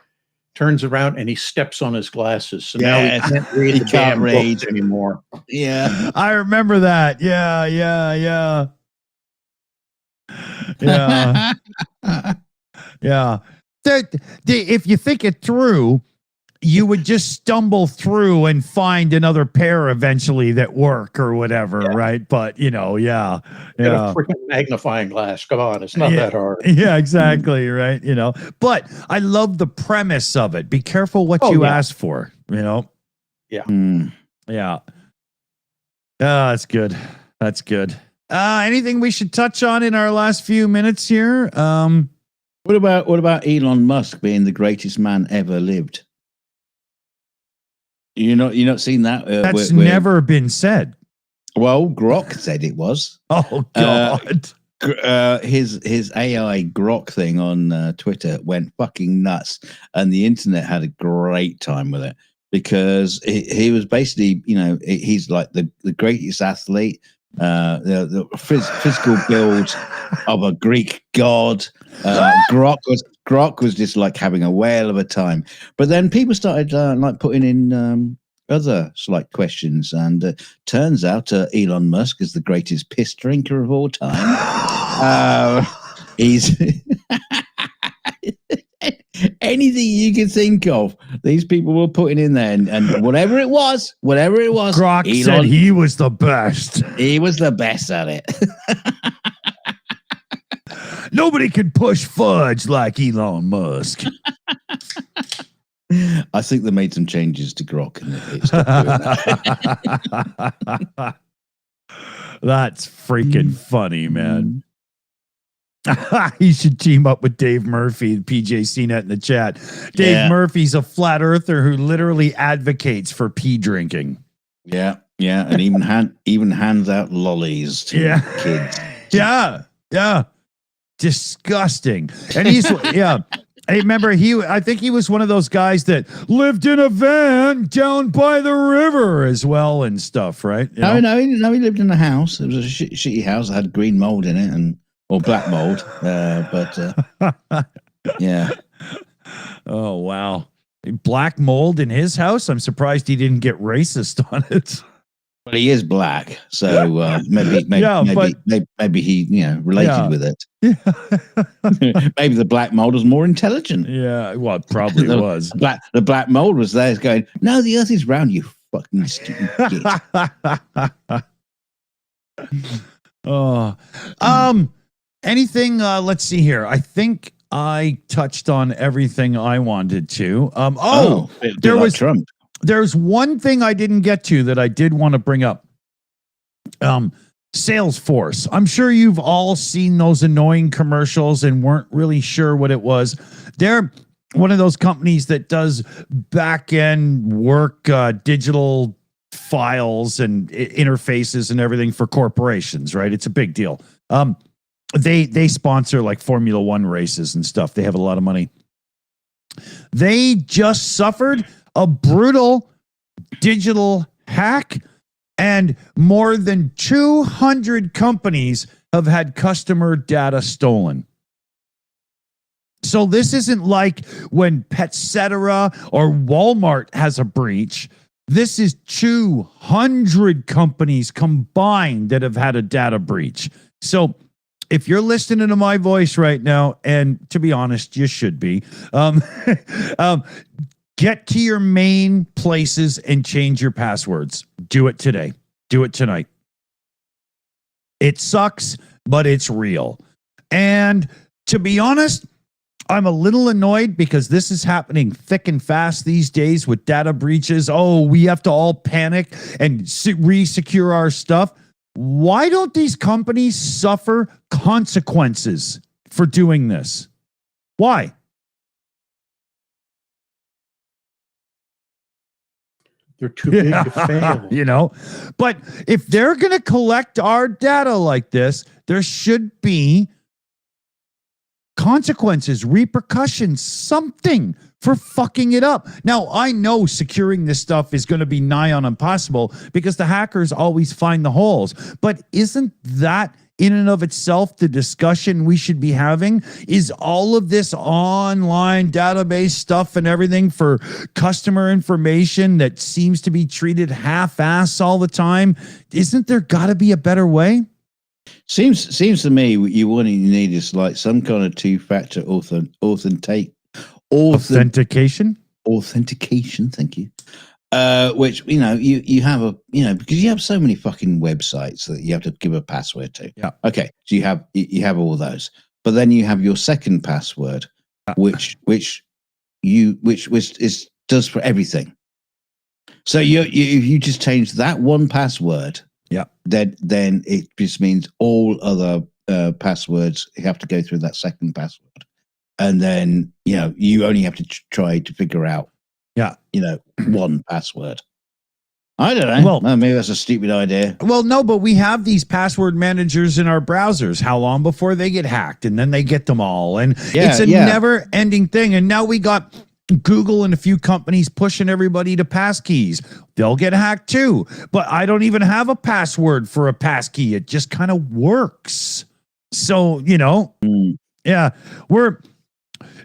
turns around and he steps on his glasses. So now he can't read the damn books anymore. Yeah. I remember that. Yeah. If you think it through, you would just stumble through and find another pair eventually that work or whatever, right? But Get a freaking magnifying glass. Come on, it's not that hard. Yeah, exactly, right? But I love the premise of it. Be careful what you ask for. Yeah. Yeah. That's good. That's good. Anything we should touch on in our last few minutes here? What about Elon Musk being the greatest man ever lived? You're not seen that. That's never been said. Well, Grok said it was. Oh God. His AI Grok thing on Twitter went fucking nuts, and the internet had a great time with it because he was basically, he's like the greatest athlete, the physical build of a Greek god. Grok was just like having a whale of a time, but then people started like putting in other slight questions, and turns out Elon Musk is the greatest piss drinker of all time. He's anything you can think of. These people were putting in there, and whatever it was, Grok Elon said he was the best. He was the best at it. Nobody could push fudge like Elon Musk. I think they made some changes to Grok, and it stopped doing that. That's freaking funny, man. He should team up with Dave Murphy, PJ CNET in the chat. Dave Murphy's a flat earther who literally advocates for pee drinking. Yeah, and even hands out lollies to kids. Yeah. Disgusting. And he's I remember I think he was one of those guys that lived in a van down by the river as well and stuff, right? No, he lived in a house. It was a shitty house that had green mold in it or black mold. Yeah. Oh, wow. Black mold in his house? I'm surprised he didn't get racist on it. Well, he is black, so maybe he related with it. Maybe the black mold was more intelligent. Yeah, well, it probably was. The black mold was there going, no, the earth is round, you fucking stupid git. Anything, let's see here. I think I touched on everything I wanted to. There was Trump. There's one thing I didn't get to that I did want to bring up. Salesforce. I'm sure you've all seen those annoying commercials and weren't really sure what it was. They're one of those companies that does back-end work, digital files and interfaces and everything for corporations, right? It's a big deal. They sponsor like Formula One races and stuff. They have a lot of money. They just suffered a brutal digital hack, and more than 200 companies have had customer data stolen. So this isn't like when Petcetera or Walmart has a breach. This is 200 companies combined that have had a data breach. So if you're listening to my voice right now, and to be honest, you should be, get to your main places and change your passwords. Do it today. Do it tonight. It sucks, but it's real. And to be honest, I'm a little annoyed because this is happening thick and fast these days with data breaches. Oh, we have to all panic and re-secure our stuff. Why don't these companies suffer consequences for doing this? Why? They're too big to fail. But if they're going to collect our data like this, there should be consequences, repercussions, something for fucking it up. Now, I know securing this stuff is going to be nigh on impossible because the hackers always find the holes. But isn't that in and of itself the discussion we should be having? Is all of this online database stuff and everything for customer information that seems to be treated half-ass all the time? Isn't there got to be a better way? Seems to me what you need is like some kind of two-factor authentication. Authentication, thank you. Which you have because you have so many fucking websites that you have to give a password to. Yeah. Okay. So you have all those, but then you have your second password, which does for everything. So if you just change that one password, then it just means all other passwords have to go through that second password, and then you only have to try to figure out one password. I don't know. Well- Maybe that's a stupid idea. Well, no, but we have these password managers in our browsers. How long before they get hacked? And then they get them all. And it's a never ending thing. And now we got Google and a few companies pushing everybody to passkeys. They'll get hacked too. But I don't even have a password for a passkey. It just kind of works. So, yeah,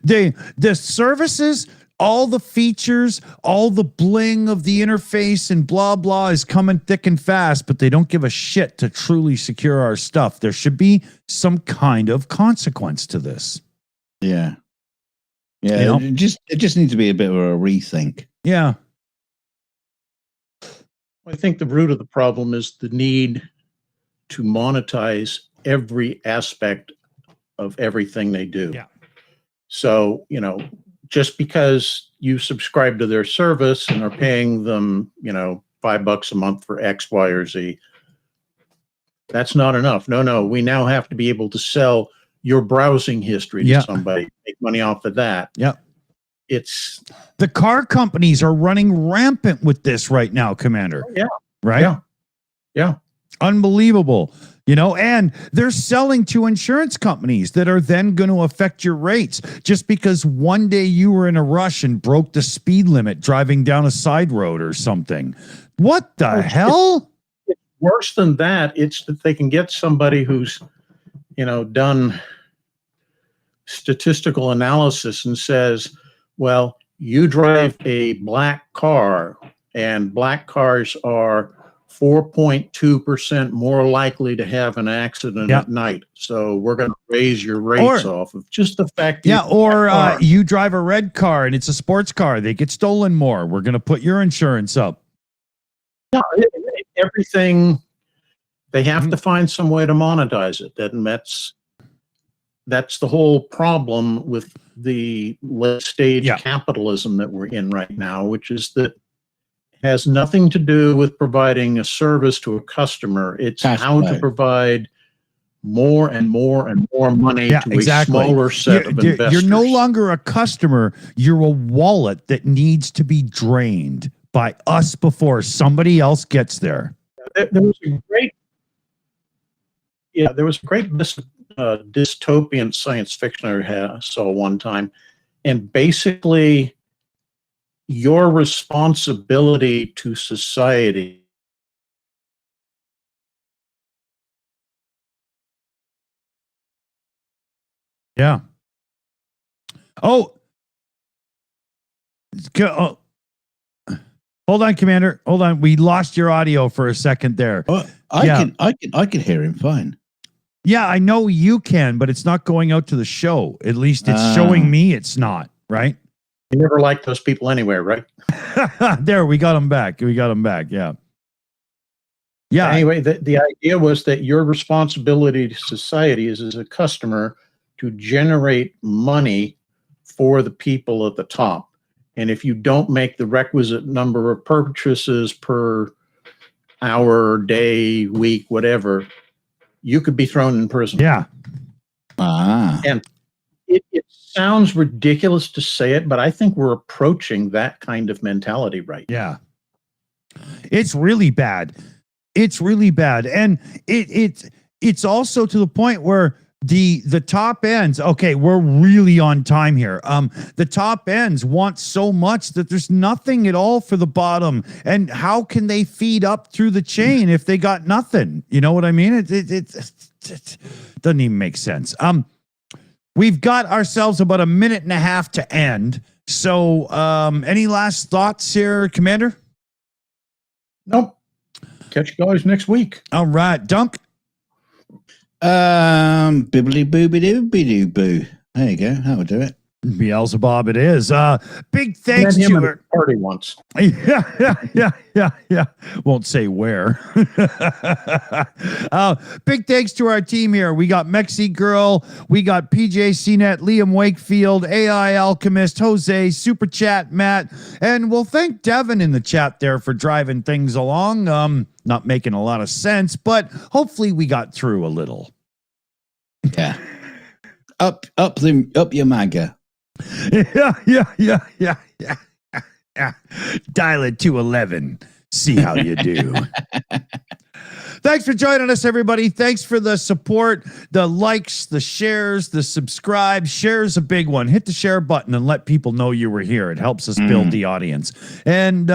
the services, all the features, all the bling of the interface and blah, blah is coming thick and fast, but they don't give a shit to truly secure our stuff. There should be some kind of consequence to this. Yeah. Yeah. It just needs to be a bit of a rethink. Yeah. I think the root of the problem is the need to monetize every aspect of everything they do. Yeah. So, just because you subscribe to their service and are paying them, $5 a month for X, Y, or Z, that's not enough. No, we now have to be able to sell your browsing history to somebody, make money off of that. Yeah. It's the car companies are running rampant with this right now, Commander. Oh, yeah. Right? Yeah. Unbelievable. And they're selling to insurance companies that are then going to affect your rates just because one day you were in a rush and broke the speed limit driving down a side road or something. What the hell? It's worse than that. It's that they can get somebody who's, done statistical analysis and says, well, you drive a black car and black cars are 4.2% more likely to have an accident at night. So we're going to raise your rates off of just the fact that you drive a red car and it's a sports car. They get stolen more. We're going to put your insurance up. Yeah, everything, they have to find some way to monetize it. And that's the whole problem with the late stage capitalism that we're in right now, which is that has nothing to do with providing a service to a customer. It's how to provide more and more and more money to a smaller set of investors. You're no longer a customer. You're a wallet that needs to be drained by us before somebody else gets there. There was a great dystopian science fiction I saw one time, and basically your responsibility to society hold on, Commander, hold on, we lost your audio for a second there. I can hear him fine. I know you can, but it's not going out to the show. At least it's showing me it's not, right? You never liked those people anyway, right? There, we got them back. Yeah. Anyway, the idea was that your responsibility to society is as a customer to generate money for the people at the top. And if you don't make the requisite number of purchases per hour, day, week, whatever, you could be thrown in prison. Yeah. And it sounds ridiculous to say it, but I think we're approaching that kind of mentality right now. Yeah. It's really bad. And it's also to the point where the top ends, okay, we're really on time here. The top ends want so much that there's nothing at all for the bottom. And how can they feed up through the chain if they got nothing? You know what I mean? It doesn't even make sense. We've got ourselves about a minute and a half to end. So, any last thoughts here, Commander? Nope. Catch you guys next week. All right, Dunc. Bibbly booby dooby doo boo. There you go. That'll do it. Beelzebub it is. Big thanks to her. At a party once. Yeah. Won't say where. Big thanks to our team here. We got Mexi Girl, we got PJ CNET, Liam Wakefield, AI Alchemist, Jose, Super Chat, Matt, and we'll thank Devin in the chat there for driving things along. Not making a lot of sense, but hopefully we got through a little. Yeah. Up your MAGA. Yeah. Dial it to 11. See how you do. Thanks for joining us, everybody. Thanks for the support, the likes, the shares, the subscribe. Share's a big one. Hit the share button and let people know you were here. It helps us build the audience. And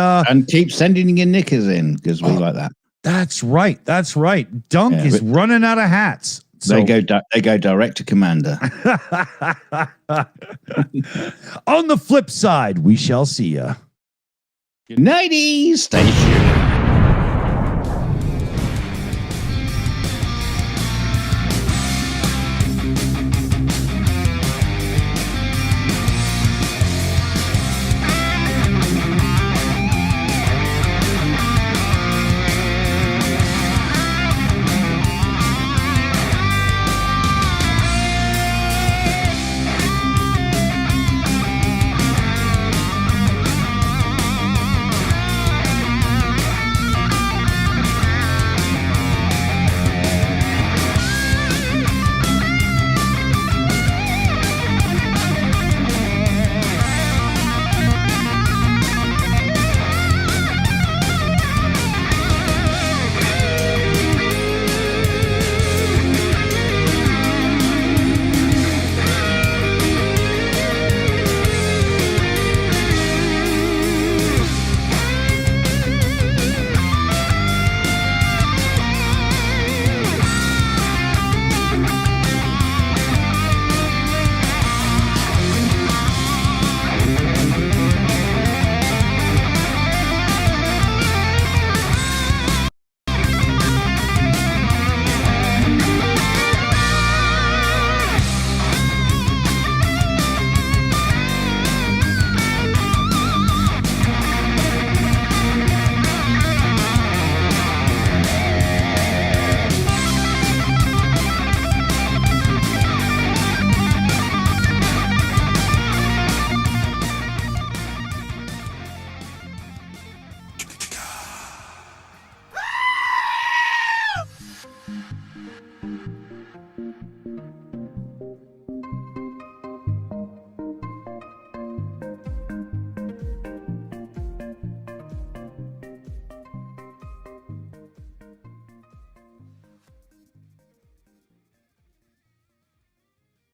keep sending your knickers in because we like that. That's right. That's right. Dunc is running out of hats. So, they go direct to Commander. On the flip side, we shall see ya. Good nighty, station.